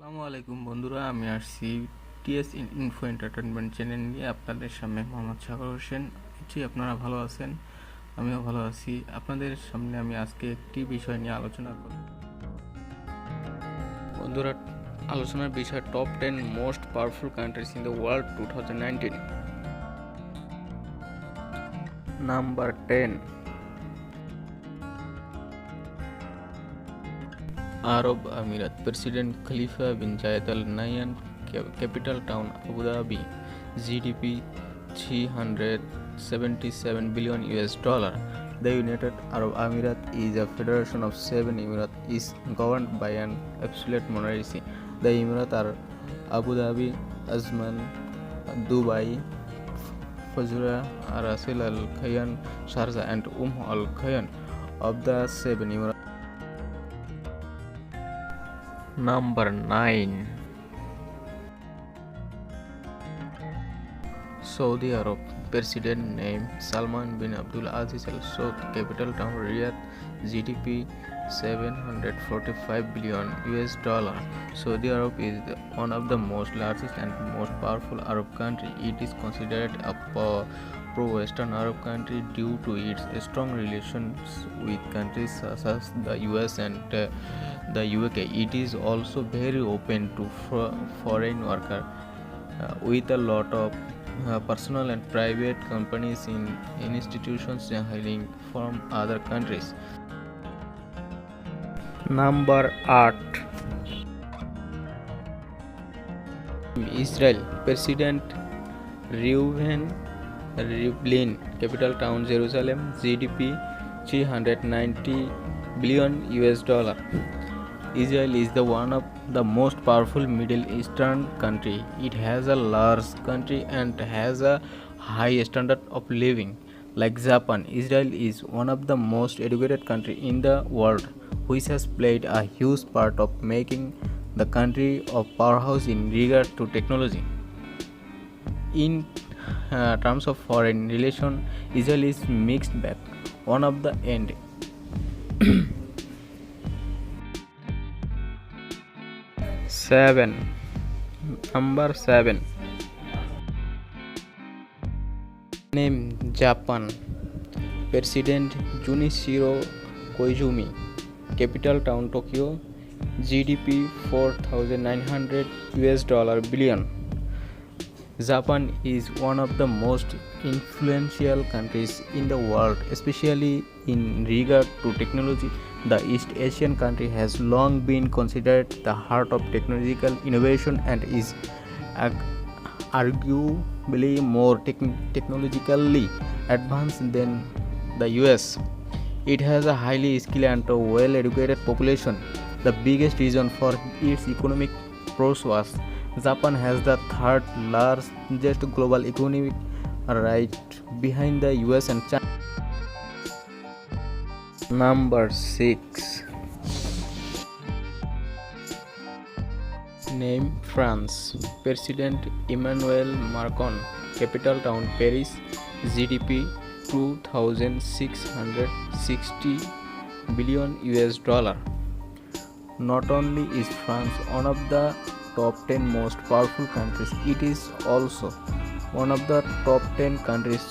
আসসালামু আলাইকুম বন্ধুরা, আমি আসছি টিএস ইনফো এন্টারটেনমেন্ট চ্যানেল নিয়ে আপনাদের সামনে। মোহাম্মদ সাগর হোসেন। আপনারা ভালো আছেন? আমিও ভালো আছি। আপনাদের সামনে আমি আজকে একটি বিষয় নিয়ে আলোচনা করব। বন্ধুরা, আলোচনার বিষয় top 10 most powerful countries in the world 2019। Number 10, Arab Emirat. President Khalifa bin Zayed Al Nahyan. Capital town Abu Dhabi. GDP 377 billion US dollar. The United Arab Emirat is a federation of 7 emirates, is governed by an absolute monarchy. The emirates are Abu Dhabi, Ajman, Dubai, Fajra, Rasil Al Khayyan, Sharjah and Al Khayyan. Of the 7 emirates, Number 9, Saudi Arab. President name Salman bin Abdul Aziz Al Saud. Capital town Riyadh. GDP 745 billion US dollar. Saudi Arab is one of the most largest and most powerful Arab country. It is considered a pro-Western Arab country due to its strong relations with countries such as the US and the UK. It is also very open to foreign workers with a lot of personal and private companies in institutions hailing from other countries. Number 8, Israel. President Reuven Rivlin. Capital town Jerusalem. GDP 390 billion US dollar. Israel is the one of the most powerful Middle Eastern country. It has a large country and has a high standard of living. Like Japan, Israel is one of the most educated country in the world, which has played a huge part of making the country a powerhouse in regard to technology. In terms of foreign relation, Israel is mixed bag. One of the end. Number 7, name Japan. President Junichiro Koizumi. Capital town Tokyo. GDP 4,900 US dollar billion. Japan is one of the most influential countries in the world, especially in regard to technology. The East Asian country has long been considered the heart of technological innovation and is arguably more technologically advanced than the US. It has a highly skilled and well-educated population. The biggest reason for its economic growth was Japan has the third largest global economy, right behind the US and China. Number 6, name France. President Emmanuel Macron. Capital town Paris. GDP 2,660 billion US dollar. Not only is France one of the top 10 most powerful countries, it is also one of the top 10 countries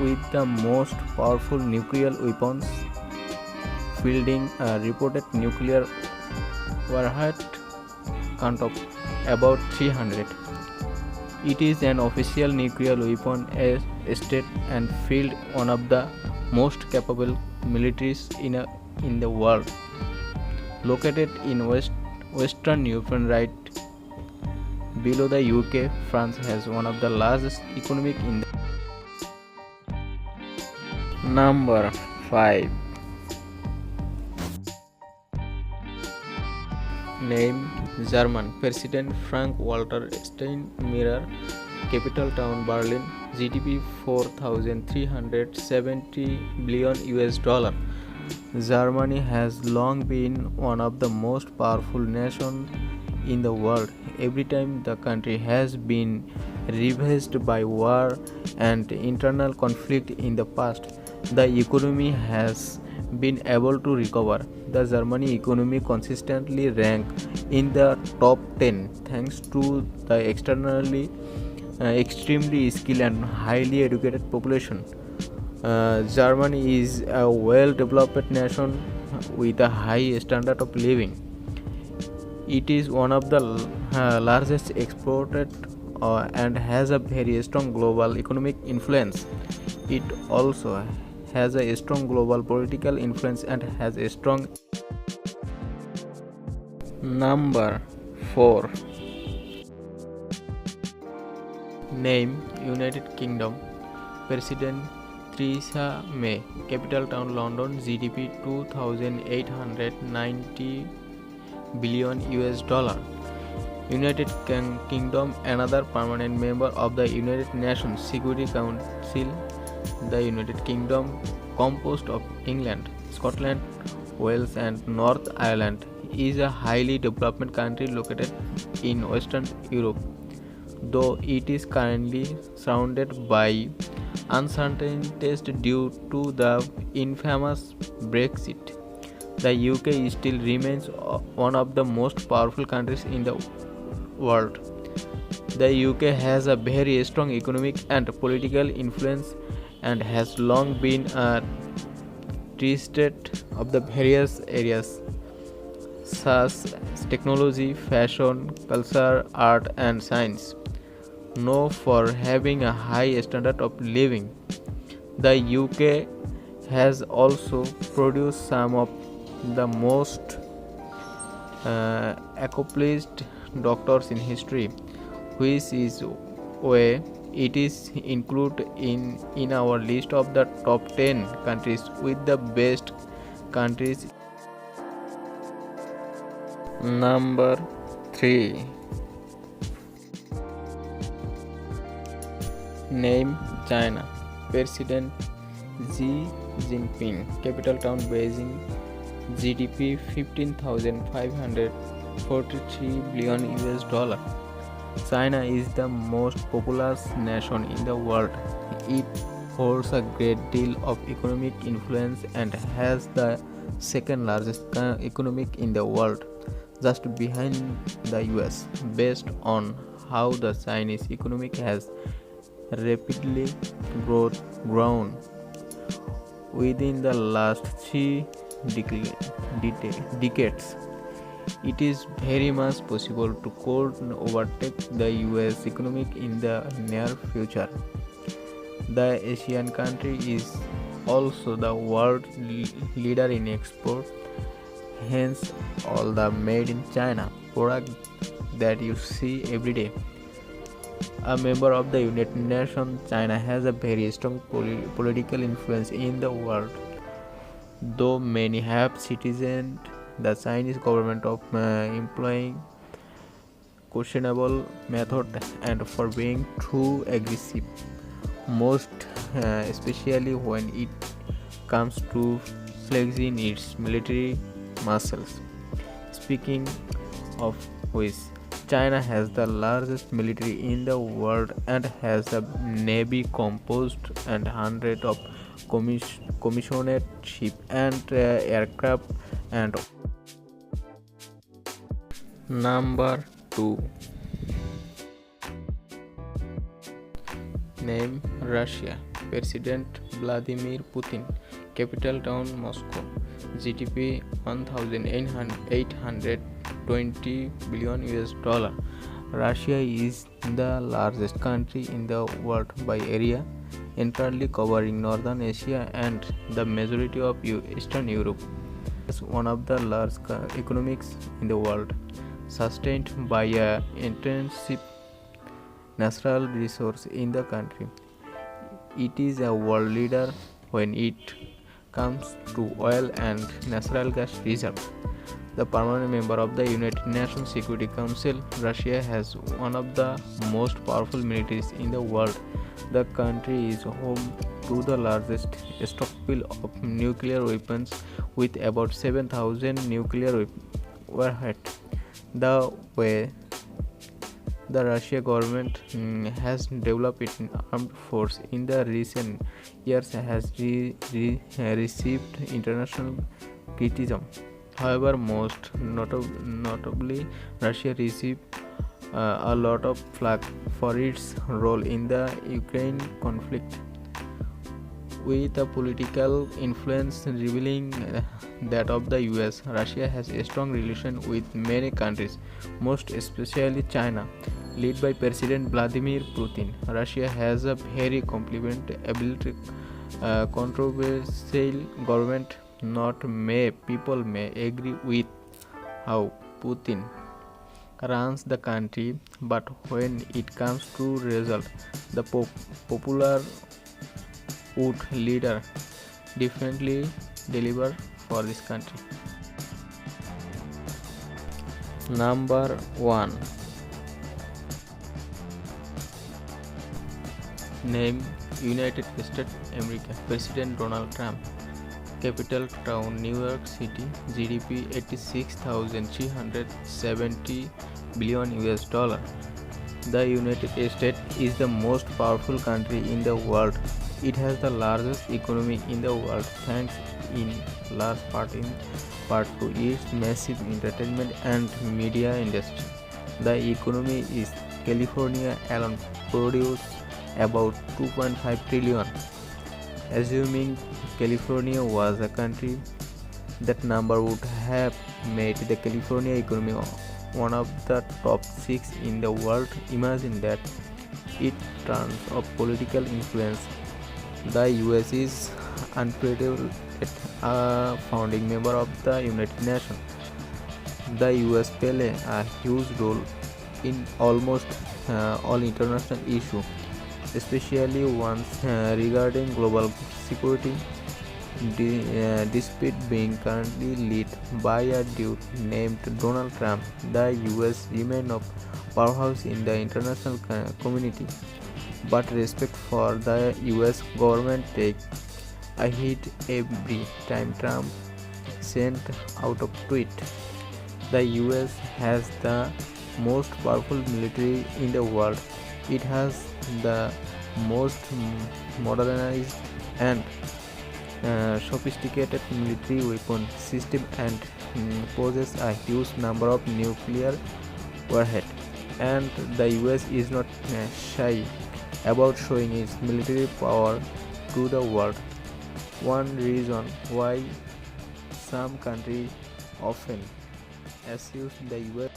with the most powerful nuclear weapons, fielding a reported nuclear warhead count of about 300. It is an official nuclear weapon state and field one of the most capable militaries in the world. Located in Western Europe, right below the UK, France has one of the largest economic in the. Number 5, name German. President Frank-Walter Steinmeier. Capital town Berlin. GDP 4,370 billion US dollar. Germany has long been one of the most powerful nations in the world. Every time the country has been ravaged by war and internal conflict in the past, the economy has been able to recover. The Germany economy consistently ranks in the top 10 thanks to the extremely skilled and highly educated population. Germany is a well-developed nation with a high standard of living. It is one of the largest exported and has a very strong global economic influence. It also has a strong global political influence and has a strong. Number 4. Name: United Kingdom. President: Theresa May. Capital town: London. GDP: 2,890 billion US dollar. United Kingdom, another permanent member of the United Nations Security Council. The United Kingdom, composed of England, Scotland, Wales, and North Ireland, is a highly developed country located in Western Europe. Though it is currently surrounded by uncertainties due to the infamous Brexit, the UK still remains one of the most powerful countries in the world. The UK has a very strong economic and political influence and has long been a trusted of the various areas such as technology, fashion, culture, art, and science, known for having a high standard of living. The UK has also produced some of the most accomplished doctors in history, which is why it is included in our list of the top 10 countries with the best countries. Number 3. Name: China. President: Xi Jinping. Capital town: Beijing. GDP: 15,543 billion US dollar. China is the most populous nation in the world. It holds a great deal of economic influence and has the second largest economy in the world, just behind the US. Based on how the Chinese economy has rapidly grown within the last 3 decades, it is very much possible to overtake the US economy in the near future. The Asian country is also the world leader in export, hence all the made in China products that you see every day. A member of the United Nations, China has a very strong political influence in the world. Though many have citizened the Chinese government of employing questionable methods and for being too aggressive, most especially when it comes to flexing its military muscles. Speaking of which, China has the largest military in the world and has a navy composed and hundreds of commissioned ships and aircraft. And number 2. Name: Russia. President: Vladimir Putin. Capital town: Moscow. GDP: 1,820 billion US dollar. Russia is the largest country in the world by area, entirely covering northern Asia and the majority of Eastern Europe. It is one of the largest economies in the world, sustained by an intensive natural resource in the country. It is a world leader when it comes to oil and natural gas reserves. The permanent member of the United Nations Security Council, Russia has one of the most powerful militaries in the world. The country is home to the largest stockpile of nuclear weapons with about 7,000 nuclear warheads. The The Russia government has developed its armed force in the recent years has received international criticism. However, most notably, Russia received a lot of flack for its role in the Ukraine conflict, with a political influence revealing that of the US. Russia has a strong relation with many countries, most especially China, led by President Vladimir Putin. Russia has a very complementary, controversial government. Not may people may agree with how Putin runs the country, but when it comes to result, the popular would leader differently deliver for this country. Number 1. Name: United States America. President Donald Trump. Capital town New York City. GDP 86,370 billion US dollar. The United States is the most powerful country in the world. It has the largest economy in the world, thanks in large part to its massive entertainment and media industry. The economy is California alone produces about 2.5 trillion. Assuming California was a country, that number would have made the California economy one of the top 6 in the world. Imagine that. In terms of political influence, the US is unprecedented, a founding member of the United Nations. The US plays a huge role in almost all international issues, especially ones regarding global security. Despite being currently led by a dude named Donald Trump, the US remains a powerhouse in the international community. But respect for the US government takes a hit every time Trump sent out a tweet. The US has the most powerful military in the world. It has the most modernized and sophisticated military weapon system and possesses a huge number of nuclear warheads. And the US is not shy about showing its military power to the world. One reason why some countries often accuse the US